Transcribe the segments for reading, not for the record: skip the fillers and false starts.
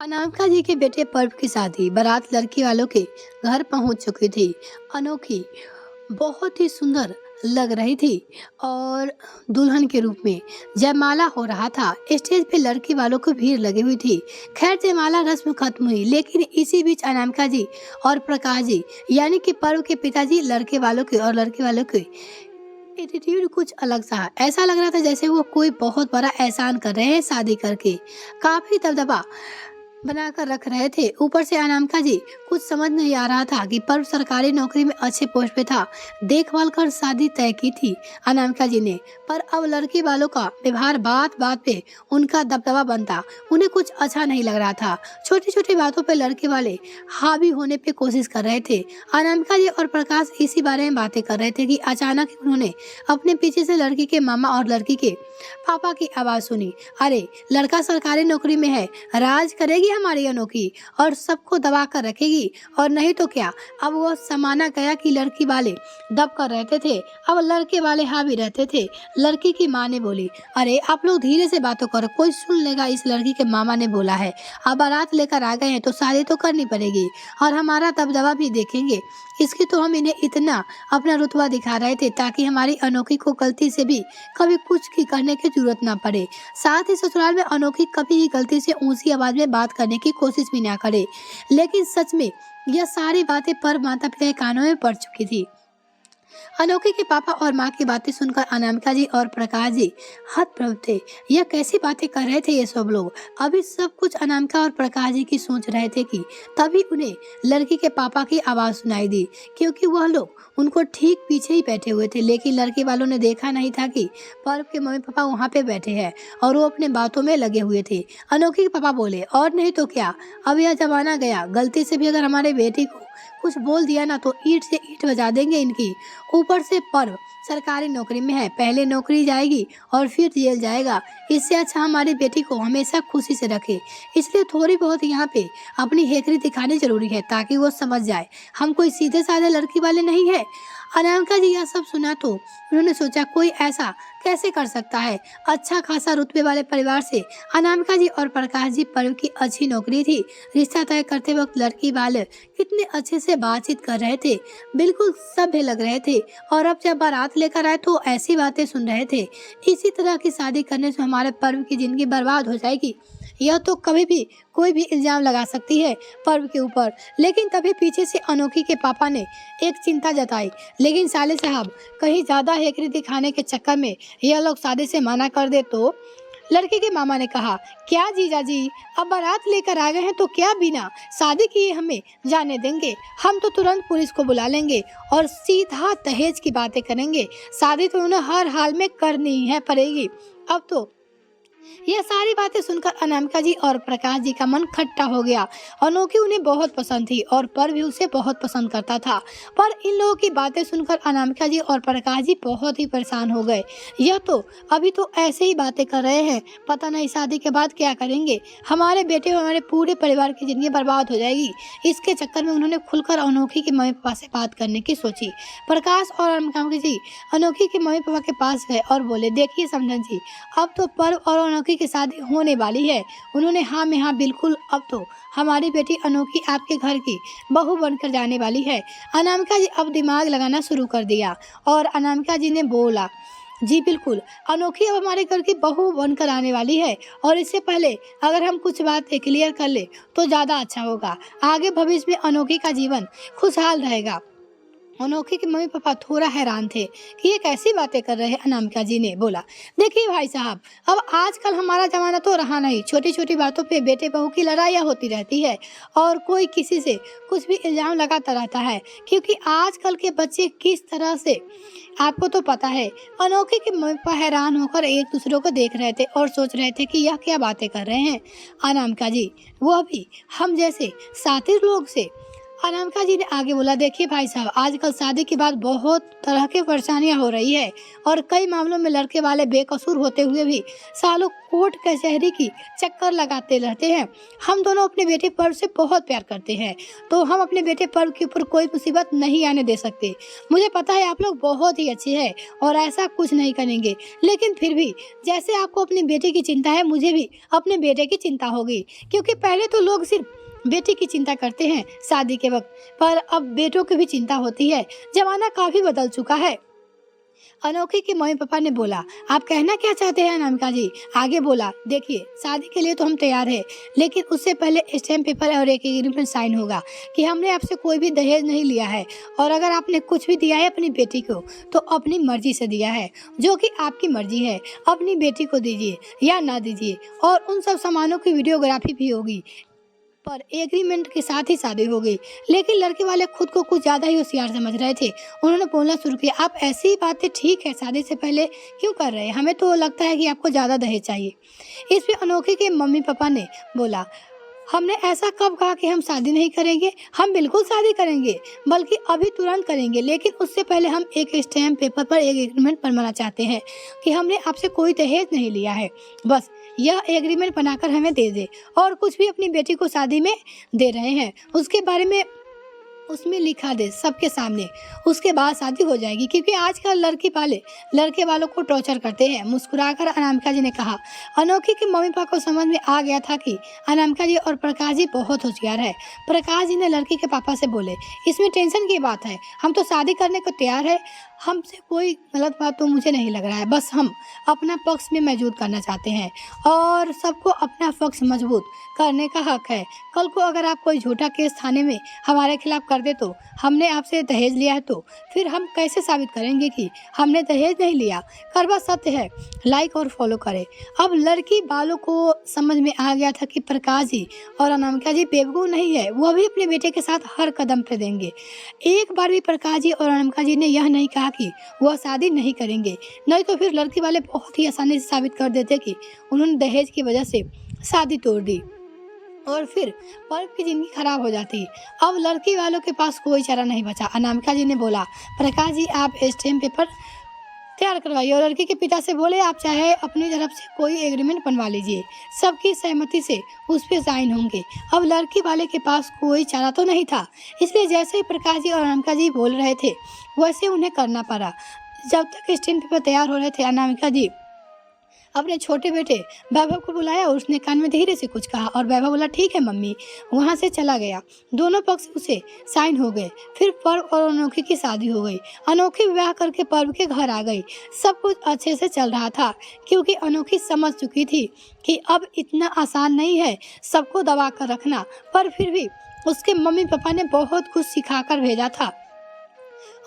अनामिका जी के बेटे पर्व की शादी बारात लड़की वालों के घर पहुंच चुकी थी। अनोखी, बहुत ही सुंदर लग रही थी और दुल्हन के रूप में जयमाला हो रहा था। स्टेज पे लड़की वालों की भीड़ लगी हुई थी। खैर, जयमाला रस्म खत्म हुई, लेकिन इसी बीच अनामिका जी और प्रकाश जी यानी कि पर्व के पिताजी लड़के वालों के और लड़के वालों के एटीट्यूड कुछ अलग सा। ऐसा लग रहा था जैसे वो कोई बहुत बड़ा एहसान कर रहे हैं शादी करके। काफी दबदबा बनाकर रख रहे थे। ऊपर से अनामिका जी कुछ समझ नहीं आ रहा था कि पर्व सरकारी नौकरी में अच्छे पोस्ट पे था। देखभाल कर शादी तय की थी अनामिका जी ने, पर अब लड़की वालों का व्यवहार बात बात पे उनका दबदबा बनता उन्हें कुछ अच्छा नहीं लग रहा था। छोटी छोटी बातों पे लड़के वाले हावी होने पे कोशिश कर रहे थे। अनामिका जी और प्रकाश इसी बारे में बातें कर रहे थे कि अचानक उन्होंने अपने पीछे से लड़की के मामा और लड़की के पापा की आवाज सुनी। अरे, लड़का सरकारी नौकरी में है, राज करेगी हमारी अनोखी और सबको दबा कर रखेगी, और नहीं तो क्या। अब वो समाना गया कि लड़की वाले दब कर रहते थे, अब लड़के वाले हावी रहते थे। लड़की की माँ ने बोली, अरे आप लोग धीरे से बातों करो, कोई सुन लेगा। इस लड़की के मामा ने बोला है, अब बारात लेकर आ गए हैं तो शादी तो करनी पड़ेगी और हमारा दबदबा भी देखेंगे। इसकी तो हम इन्हें इतना अपना रुतबा दिखा रहे थे ताकि हमारी अनोखी को गलती से भी कभी कुछ की करने की जरूरत ना पड़े। साथ ही ससुराल में अनोखी कभी ही गलती से ऊंची आवाज में बात करने की कोशिश भी ना करे। लेकिन सच में यह सारी बातें पर माता पिता के कानों में पड़ चुकी थी। अनोखी के पापा और माँ की बातें सुनकर अनामिका जी और प्रकाश जी हतप्रभ थे। यह कैसी बातें कर रहे थे ये सब लोग। अभी सब कुछ अनामिका और प्रकाश जी की सोच रहे थे कि तभी उन्हें लड़की के पापा की आवाज सुनाई दी, क्योंकि वह लोग उनको ठीक पीछे ही बैठे हुए थे। लेकिन लड़की वालों ने देखा नहीं था कि पर्व के मम्मी पापा वहाँ पे बैठे हैं और वो अपने बातों में लगे हुए थे। अनोखी के पापा बोले, और नहीं तो क्या, अब यह जमाना गया, गलती से भी अगर हमारे बेटी को कुछ बोल दिया ना तो ईंट से ईंट बजा देंगे इनकी। ऊपर से पर्व सरकारी नौकरी में है, पहले नौकरी जाएगी और फिर जेल जाएगा। इससे अच्छा हमारी बेटी को हमेशा खुशी से रखे। इसलिए थोड़ी बहुत यहाँ पे अपनी हेकड़ी दिखानी जरूरी है ताकि वो समझ जाए हम कोई सीधे साधे लड़की वाले नहीं है। अनामिका जी यह सब सुना तो उन्होंने सोचा, कोई ऐसा कैसे कर सकता है। अच्छा खासा रुतबे वाले परिवार से अनामिका जी और प्रकाश जी, पर्व की अच्छी नौकरी थी। रिश्ता तय करते वक्त लड़की वाले कितने अच्छे से बातचीत कर रहे थे, बिल्कुल सभ्य लग रहे थे, और अब जब बारात लेकर आए तो ऐसी बातें सुन रहे थे। इसी तरह की शादी करने से हमारे पर्व की जिंदगी बर्बाद हो जाएगी, यह तो कभी भी कोई भी इल्जाम लगा सकती है पर्व के ऊपर। लेकिन तभी पीछे से अनोखी के पापा ने एक चिंता जताई, लेकिन साले साहब, कहीं ज्यादा हेकड़ी दिखाने के चक्कर में यह लोग शादी से मना कर दे तो। लड़के के मामा ने कहा, क्या जीजा जी, अब बारात लेकर आ गए हैं तो क्या बिना शादी किए हमें जाने देंगे? हम तो तुरंत पुलिस को बुला लेंगे और सीधा दहेज की बातें करेंगे। शादी तो उन्हें हर हाल में करनी है पड़ेगी। अब तो यह सारी बातें सुनकर अनामिका जी और प्रकाश जी का मन खट्टा हो गया। अनोखी उन्हें बहुत पसंद थी और पर्व भी उसे बहुत पसंद करता था, पर इन लोगों की बातें सुनकर अनामिका जी और प्रकाश जी बहुत ही परेशान हो गए। यह तो अभी तो ऐसे ही बातें कर रहे हैं, पता नहीं शादी के बाद क्या करेंगे। हमारे बेटे और हमारे पूरे परिवार की जिंदगी बर्बाद हो जाएगी। इसके चक्कर में उन्होंने खुलकर अनोखी के मम्मी पापा से बात करने की सोची। प्रकाश और अनामिका जी अनोखी के मम्मी पापा के पास गए और बोले, देखिए समझन जी, अब तो पर्व और अनोखी की शादी होने वाली है। उन्होंने हाँ में हाँ बिल्कुल, अब तो हमारी बेटी अनोखी आपके घर की बहू बनकर जाने वाली है। अनामिका जी अब दिमाग लगाना शुरू कर दिया और अनामिका जी ने बोला, जी बिल्कुल, अनोखी अब हमारे घर की बहू बनकर आने वाली है, और इससे पहले अगर हम कुछ बातें क्लियर कर ले तो ज़्यादा अच्छा होगा। आगे भविष्य में अनोखी का जीवन खुशहाल रहेगा। अनोखी के मम्मी पापा थोड़ा हैरान थे कि ये कैसी बातें कर रहे हैं। अनामिका जी ने बोला, देखिए भाई साहब, अब आजकल हमारा जमाना तो रहा नहीं। छोटी छोटी बातों पे बेटे बहू की लड़ाइयाँ होती रहती है और कोई किसी से कुछ भी इल्जाम लगाता रहता है, क्योंकि आजकल के बच्चे किस तरह से, आपको तो पता है। अनोखी के मम्मी पापा हैरान होकर एक दूसरे को देख रहे थे और सोच रहे थे कि यह क्या बातें कर रहे हैं अनामिका जी, वह भी हम जैसे साथी लोग से। अनामिका जी ने आगे बोला, देखिए भाई साहब, आजकल शादी के बाद बहुत तरह की परेशानियां हो रही है और कई मामलों में लड़के वाले बेकसूर होते हुए भी सालों कोर्ट कचहरी की चक्कर लगाते रहते हैं। हम दोनों अपने बेटे पर्व से बहुत प्यार करते हैं, तो हम अपने बेटे पर्व के ऊपर कोई मुसीबत नहीं आने दे सकते। मुझे पता है आप लोग बहुत ही अच्छे हैं और ऐसा कुछ नहीं करेंगे, लेकिन फिर भी जैसे आपको अपने बेटे की चिंता है, मुझे भी अपने बेटे की चिंता होगी, क्योंकि पहले तो लोग सिर्फ बेटी की चिंता करते हैं शादी के वक्त, पर अब बेटों की भी चिंता होती है। जमाना काफी बदल चुका है। अनोखी के मम्मी पापा ने बोला, आप कहना क्या चाहते हैं अनामिका जी? आगे बोला, देखिए शादी के लिए तो हम तैयार हैं, लेकिन उससे पहले स्टैम्प पेपर और एक एग्रीमेंट साइन होगा कि हमने आपसे कोई भी दहेज नहीं लिया है, और अगर आपने कुछ भी दिया है अपनी बेटी को तो अपनी मर्जी से दिया है, जो कि आपकी मर्जी है। अपनी बेटी को दीजिए या ना दीजिए, और उन सब सामानों की वीडियोग्राफी भी होगी, पर एग्रीमेंट के साथ ही शादी हो गई। लेकिन लड़के वाले खुद को कुछ ज्यादा ही होशियार समझ रहे थे। उन्होंने बोलना शुरू किया, आप ऐसी बातें ठीक है शादी से पहले क्यों कर रहे हैं? हमें तो लगता है कि आपको ज्यादा दहेज चाहिए। इस पे अनोखी के मम्मी पापा ने बोला, हमने ऐसा कब कहा कि हम शादी नहीं करेंगे? हम बिल्कुल शादी करेंगे, बल्कि अभी तुरंत करेंगे, लेकिन उससे पहले हम एक स्टैम्प पेपर पर एक एग्रीमेंट बनवाना चाहते हैं कि हमने आपसे कोई दहेज नहीं लिया है। बस यह एग्रीमेंट बनाकर हमें दे दे, और कुछ भी अपनी बेटी को शादी में दे रहे हैं उसके बारे में उसमें लिखा दे सबके सामने, उसके बाद शादी हो जाएगी, क्योंकि आजकल लड़के वालों को टॉर्चर करते हैं। मुस्कुराकर अनामिका जी ने कहा। अनोखी के मम्मी पापा को समझ में आ गया था कि अनामिका जी और प्रकाश जी बहुत होशियार है। प्रकाश जी ने लड़की के पापा से बोले, इसमें टेंशन की बात है, हम तो शादी करने को तैयार है, हमसे कोई गलत बात तो मुझे नहीं लग रहा है, बस हम अपना पक्ष में मजबूत करना चाहते हैं और सबको अपना पक्ष मजबूत करने का हक है। कल को अगर आप कोई झूठा केस थाने में हमारे खिलाफ कर दे तो हमने आपसे दहेज लिया है, तो फिर हम कैसे साबित करेंगे कि हमने दहेज नहीं लिया? करवा सत्य है। लाइक और फॉलो करें। अब लड़की वालों को समझ में आ गया था कि प्रकाश जी और अनामिका जी बेवकूफ नहीं है, वो भी अपने बेटे के साथ हर कदम पे देंगे। एक बार भी प्रकाश जी और अनामिका जी ने यह नहीं कहा कि वह शादी नहीं करेंगे, नहीं तो फिर लड़की वाले बहुत ही आसानी से साबित कर देते कि उन्होंने दहेज की वजह से शादी तोड़ दी और फिर पर्व की जिंदगी खराब हो जाती। अब लड़की वालों के पास कोई चारा नहीं बचा। अनामिका जी ने बोला, प्रकाश जी आप स्टैम्प पेपर तैयार करवाइए, और लड़की के पिता से बोले, आप चाहे अपनी तरफ से कोई एग्रीमेंट बनवा लीजिए, सबकी सहमति से उस पर साइन होंगे। अब लड़की वाले के पास कोई चारा तो नहीं था, इसलिए जैसे ही प्रकाश जी और अनामिका जी बोल रहे थे वैसे उन्हें करना पड़ा। जब तक स्टैम्प पेपर तैयार हो रहे थे, अनामिका जी अपने छोटे बेटे वैभव को बुलाया और उसने कान में धीरे से कुछ कहा और वैभव बोला, ठीक है मम्मी, वहां से चला गया। दोनों पक्ष उसे साइन हो गए। फिर पर्व और अनोखी की शादी हो गई। अनोखी विवाह करके पर्व के घर आ गई। सब कुछ अच्छे से चल रहा था, क्योंकि अनोखी समझ चुकी थी कि अब इतना आसान नहीं है सबको दबा कर रखना, पर फिर भी उसके मम्मी पापा ने बहुत कुछ सिखाकर भेजा था।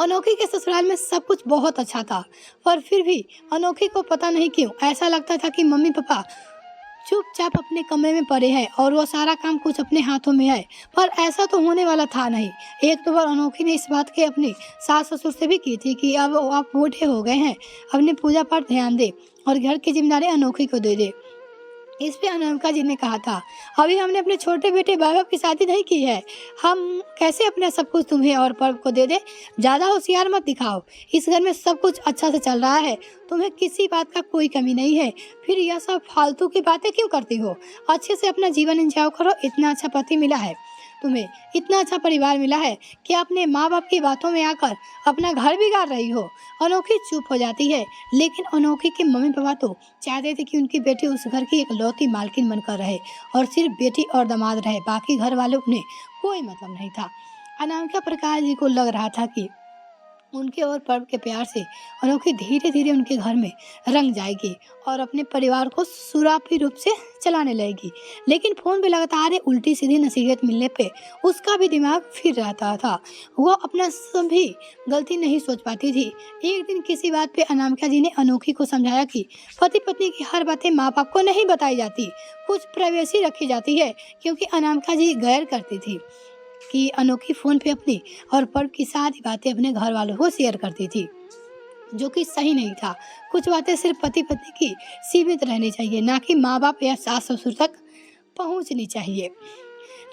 अनोखी के ससुराल में सब कुछ बहुत अच्छा था, पर फिर भी अनोखी को पता नहीं क्यों ऐसा लगता था कि मम्मी पापा चुपचाप अपने कमरे में पड़े हैं और वो सारा काम कुछ अपने हाथों में है, पर ऐसा तो होने वाला था नहीं। एक दो बार अनोखी ने इस बात के अपने सास ससुर से भी की थी कि अब आप बूढ़े हो गए हैं, अपने पूजा पाठ ध्यान दे और घर की जिम्मेदारी अनोखी को दे दे। इस पे अनामिका जी ने कहा था, अभी हमने अपने छोटे बेटे वैभव की शादी नहीं की है, हम कैसे अपना सब कुछ तुम्हें और पर्व को दे दे? ज्यादा होशियार मत दिखाओ, इस घर में सब कुछ अच्छा से चल रहा है, तुम्हें किसी बात का कोई कमी नहीं है, फिर यह सब फालतू की बातें क्यों करती हो? अच्छे से अपना जीवन एंजॉय करो। इतना अच्छा पति मिला है तुम्हें, इतना अच्छा परिवार मिला है कि अपने माँ बाप की बातों में आकर अपना घर बिगाड़ रही हो। अनोखी चुप हो जाती है, लेकिन अनोखी के मम्मी पापा तो चाहते थे कि उनकी बेटी उस घर की इकलौती मालकिन बनकर रहे और सिर्फ बेटी और दामाद रहे, बाकी घर वाले उन्हें कोई मतलब नहीं था। अनामिका प्रकाश जी को लग रहा था कि उनके और पर्व के प्यार से अनोखी धीरे धीरे उनके घर में रंग जाएगी और अपने परिवार को सुरापी रूप से चलाने लगेगी। लेकिन फोन पे लगातार उल्टी सीधी नसीहत मिलने पे उसका भी दिमाग फिर रहता था। वो अपना सभी गलती नहीं सोच पाती थी। एक दिन किसी बात पे अनामिका जी ने अनोखी को समझाया कि पति पत्नी की हर बातें माँ बाप को नहीं बताई जाती, कुछ प्राइवेसी रखी जाती है, क्योंकि अनामिका जी गैर करती थी कि अनोखी फोन पे अपनी और पर्व की सारी बातें अपने घर वालों को शेयर करती थी, जो कि सही नहीं था। कुछ बातें सिर्फ पति पत्नी की सीमित रहनी चाहिए, ना कि माँ बाप या सास ससुर तक पहुंचनी चाहिए।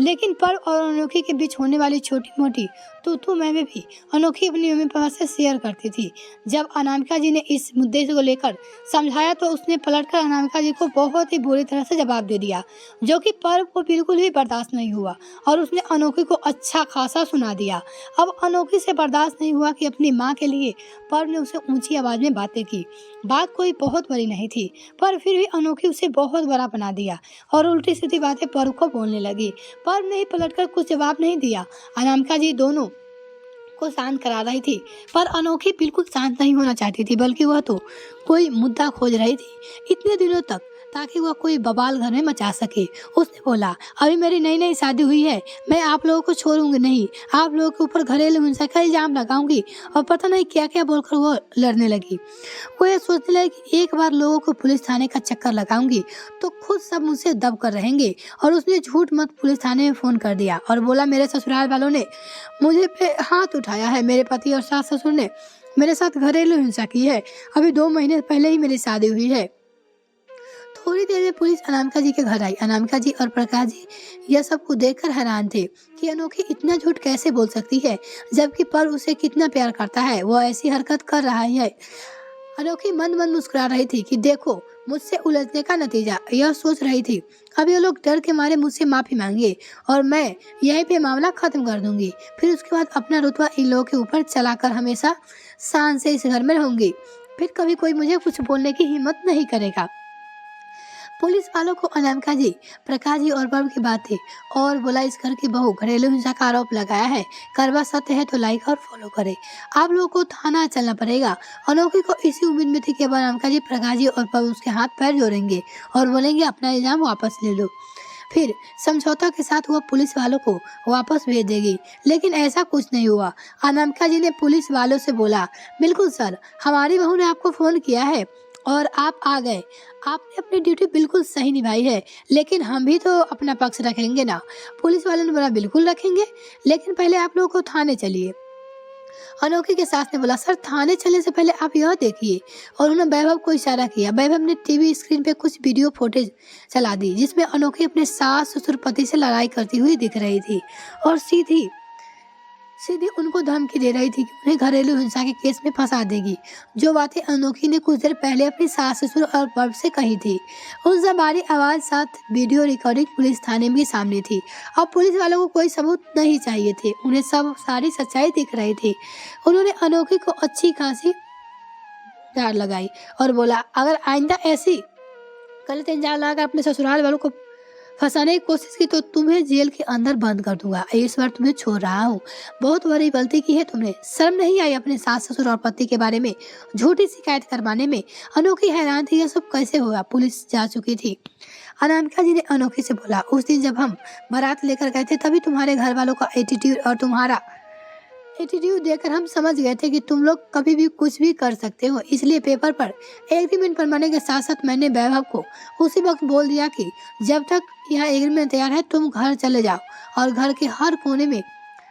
लेकिन पर्व और अनोखी के बीच होने वाली छोटी मोटी तू मैं भी अनोखी अपनी मम्मी पापा से शेयर करती थी। जब अनामिका जी ने इस मुद्दे को लेकर समझाया तो उसने पलटकर अनामिका जी को बहुत ही बुरी तरह से जवाब दे दिया, जो कि पर्व को बिल्कुल भी बर्दाश्त नहीं हुआ और उसने अनोखी को अच्छा खासा सुना दिया। अब अनोखी से बर्दाश्त नहीं हुआ कि अपनी माँ के लिए पर्व ने उसे ऊंची आवाज में बातें की। बात कोई बहुत बड़ी नहीं थी, पर फिर भी अनोखी उसे बहुत बड़ा बना दिया और उल्टी सीधी बातें पर्व को बोलने लगी। पर्व ने ही पलटकर कुछ जवाब नहीं दिया। अनामिका जी दोनों को शांत करा रही थी, पर अनोखी बिल्कुल शांत नहीं होना चाहती थी, बल्कि वह तो कोई मुद्दा खोज रही थी इतने दिनों तक, ताकि वह कोई बवाल घर में मचा सके। उसने बोला, अभी मेरी नई नई शादी हुई है, मैं आप लोगों को छोड़ूंगी नहीं, आप लोगों के ऊपर घरेलू हिंसा का इल्जाम लगाऊंगी। और पता नहीं क्या क्या बोलकर वो लड़ने लगी। वो ये सोचने लगी कि एक बार लोगों को पुलिस थाने का चक्कर लगाऊंगी तो खुद सब मुझसे दब कर रहेंगे। और उसने झूठ मत पुलिस थाने में फोन कर दिया और बोला, मेरे ससुराल वालों ने मुझे पे हाथ उठाया है, मेरे पति और सास ससुर ने मेरे साथ घरेलू हिंसा की है, अभी 2 महीने पहले ही मेरी शादी हुई है। थोड़ी देर में पुलिस अनामिका जी के घर आई। अनामिका जी और प्रकाश जी यह सब को देखकर हैरान थे कि अनोखी इतना झूठ कैसे बोल सकती है, जबकि पर्व उसे कितना प्यार करता है, वो ऐसी हरकत कर रहा है। अनोखी मंद मंद मुस्कुरा रही थी कि देखो मुझसे उलझने का नतीजा। यह सोच रही थी, अब ये लोग डर के मारे मुझसे माफी मांगे और मैं यहीं पे मामला खत्म कर दूंगी, फिर उसके बाद अपना रुतबा इन लोगों के ऊपर चलाकर हमेशा शान से इस घर में रहूंगी, फिर कभी कोई मुझे कुछ बोलने की हिम्मत नहीं करेगा। पुलिस वालों को अनामिका जी, प्रकाश जी और पर्व की बात थी और बोला, इस घर की बहू घरेलू हिंसा का आरोप लगाया है, करवा सत्य है तो लाइक और फॉलो करे, आप लोगों को थाना चलना पड़ेगा। अनोखी को इसी उम्मीद में थी कि अब अनामिका जी, प्रकाश जी और पर्व उसके हाथ पैर जोड़ेंगे और बोलेंगे अपना इल्जाम वापस ले लो, फिर समझौता के साथ वह पुलिस वालों को वापस भेज देगी। लेकिन ऐसा कुछ नहीं हुआ। अनामिका जी ने पुलिस वालों से बोला, बिल्कुल सर, हमारी बहू ने आपको फोन किया है और आप आ गए, आपने अपनी ड्यूटी बिल्कुल सही निभाई है, लेकिन हम भी तो अपना पक्ष रखेंगे ना। पुलिस वालों ने बोला, बिल्कुल रखेंगे, लेकिन पहले आप लोगों को थाने चलिए। अनोखी के सास ने बोला, सर थाने चलने से पहले आप यह देखिए। और उन्होंने वैभव को इशारा किया। वैभव ने टीवी स्क्रीन पे कुछ वीडियो फुटेज चला दी, जिसमें अनोखी अपने सास ससुर पति से लड़ाई करती हुई दिख रही थी और सीधी सीधी उनको धमकी दे रही थी कि उन्हें घरेलू हिंसा के केस में फंसा देगी, जो बातें अनोखी ने कुछ देर पहले अपनी सास ससुर और पर्व से कही थी। उन जबानी आवाज साथ वीडियो रिकॉर्डिंग पुलिस थाने में सामने थी। अब पुलिस वालों को कोई सबूत नहीं चाहिए थे, उन्हें सब सारी सच्चाई दिख रही थी। उन्होंने अनोखी को अच्छी खासी डांट लगाई और बोला, अगर आइंदा ऐसी गलत इल्जाम लगाकर अपने ससुराल वालों को फंसाने की कोशिश की तो तुम्हें जेल के अंदर बंद कर दूंगा। इस बार तुम्हें छोड़ रहा हूँ, बहुत बड़ी गलती की है तुमने, शर्म नहीं आई अपने सास ससुर और पति के बारे में झूठी शिकायत करवाने में। अनोखी हैरान थी, यह सब कैसे हुआ। पुलिस जा चुकी थी। अनामिका जी ने अनोखी से बोला, उस दिन जब हम बारात लेकर गए थे तभी तुम्हारे घर वालों का एटीट्यूड और तुम्हारा एटीट्यूड देखकर हम समझ गए थे कि तुम लोग कभी भी कुछ भी कर सकते हो, इसलिए पेपर पर एग्रीमेंट बनवाने के साथ साथ मैंने वैभव को उसी वक्त बोल दिया कि जब तक यह एग्रीमेंट तैयार है तुम घर चले जाओ और घर के हर कोने में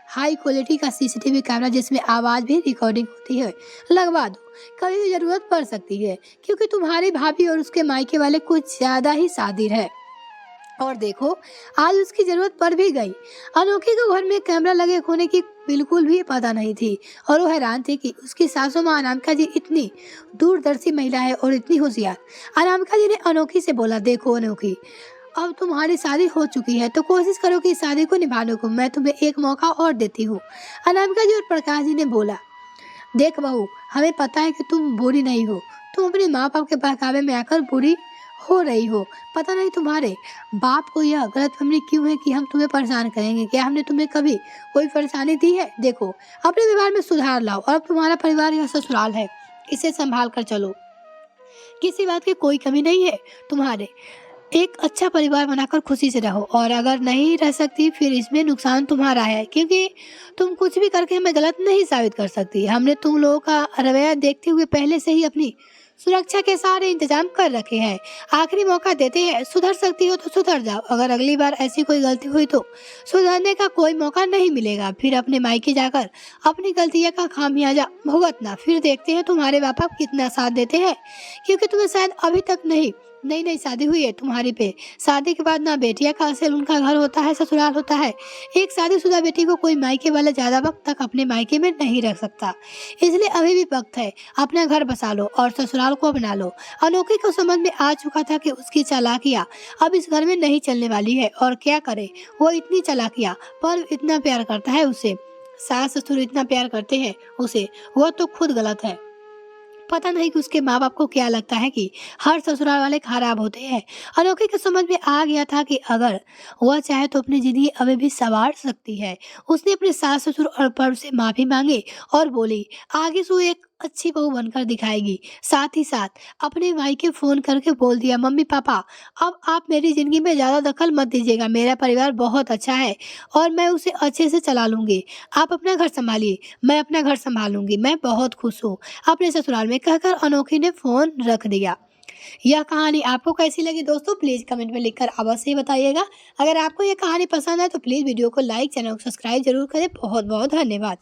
हाई क्वालिटी का सीसीटीवी कैमरा जिसमें आवाज भी रिकॉर्डिंग होती है लगवा दो, कभी भी जरूरत पड़ सकती है, क्योंकि तुम्हारी भाभी और उसके मायके वाले कुछ ज्यादा ही शातिर है। और देखो आज उसकी जरूरत पड़ भी गई। अनोखी को घर में कैमरा लगे होने की बिल्कुल भी पता नहीं थी और वो हैरान थी कि उसकी सासू माँ अनामिका जी इतनी दूरदर्शी महिला है और इतनी होशियार। अनामिका जी ने अनोखी से बोला, देखो अनोखी, अब तुम्हारी शादी हो चुकी है तो कोशिश करो कि इस शादी को निभाने को, मैं तुम्हें एक मौका और देती हूँ। अनामिका जी और प्रकाश जी ने बोला, देख बहू, हमें पता है कि तुम बुरी नहीं हो, तुम अपने माँ बाप के बहकावे में आकर बुरी हो रही हो। पता नहीं तुम्हारे बाप को यह गलतफहमी क्यों है कि हम तुम्हें परेशान करेंगे। क्या हमने तुम्हें कभी कोई परेशानी दी है? देखो अपने व्यवहार में सुधार लाओ और अब तुम्हारा परिवार यह ससुराल है, इसे संभाल कर चलो, किसी बात की कोई कमी नहीं है। तुम्हारे एक अच्छा परिवार बनाकर खुशी से रहो और अगर नहीं रह सकती फिर इसमें नुकसान तुम्हारा है, क्योंकि तुम कुछ भी करके हमें गलत नहीं साबित कर सकती। हमने तुम लोगों का रवैया देखते हुए पहले से ही अपनी सुरक्षा के सारे इंतजाम कर रखे हैं। आखिरी मौका देते हैं, सुधर सकती हो तो सुधर जाओ, अगर अगली बार ऐसी कोई गलती हुई तो सुधरने का कोई मौका नहीं मिलेगा, फिर अपने मायके जाकर अपनी गलतियां का खामियाजा भुगतना। फिर देखते हैं तुम्हारे बाप कितना साथ देते हैं, क्योंकि तुम्हें शायद अभी तक नहीं नई नई शादी हुई है तुम्हारी पे। शादी के बाद ना बेटियां का असल उनका घर होता है, ससुराल होता है। एक शादीशुदा बेटी को कोई मायके वाला ज्यादा वक्त तक अपने मायके में नहीं रख सकता। इसलिए अभी भी वक्त है, अपना घर बसा लो और ससुराल को अपना लो। अनोखी को समझ में आ चुका था कि उसकी चालाकियां अब इस घर में नहीं चलने वाली है, और क्या करे, वो इतनी चालाकियां, पर इतना प्यार करता है उसे, सास ससुर इतना प्यार करते हैं उसे, वो तो खुद गलत है। पता नहीं कि उसके माँ बाप को क्या लगता है कि हर ससुराल वाले खराब होते हैं। अनोखी के समझ में आ गया था कि अगर वह चाहे तो अपनी जिंदगी अभी भी संवार सकती है। उसने अपने सास ससुर और पर से माफी मांगी और बोली आगे से वो एक अच्छी बहू बनकर दिखाएगी। साथ ही साथ अपने भाई के फोन करके बोल दिया, मम्मी पापा अब आप मेरी जिंदगी में ज्यादा दखल मत दीजिएगा, मेरा परिवार बहुत अच्छा है और मैं उसे अच्छे से चला लूंगी। आप अपना घर संभालिए, मैं अपना घर संभालूंगी, मैं बहुत खुश हूँ अपने ससुराल में, कहकर अनोखी ने फोन रख दिया। यह कहानी आपको कैसी लगी दोस्तों, प्लीज कमेंट में लिखकर अवश्य ही बताइएगा। अगर आपको यह कहानी पसंद है तो प्लीज वीडियो को लाइक, चैनल को सब्सक्राइब जरूर करें। बहुत बहुत धन्यवाद।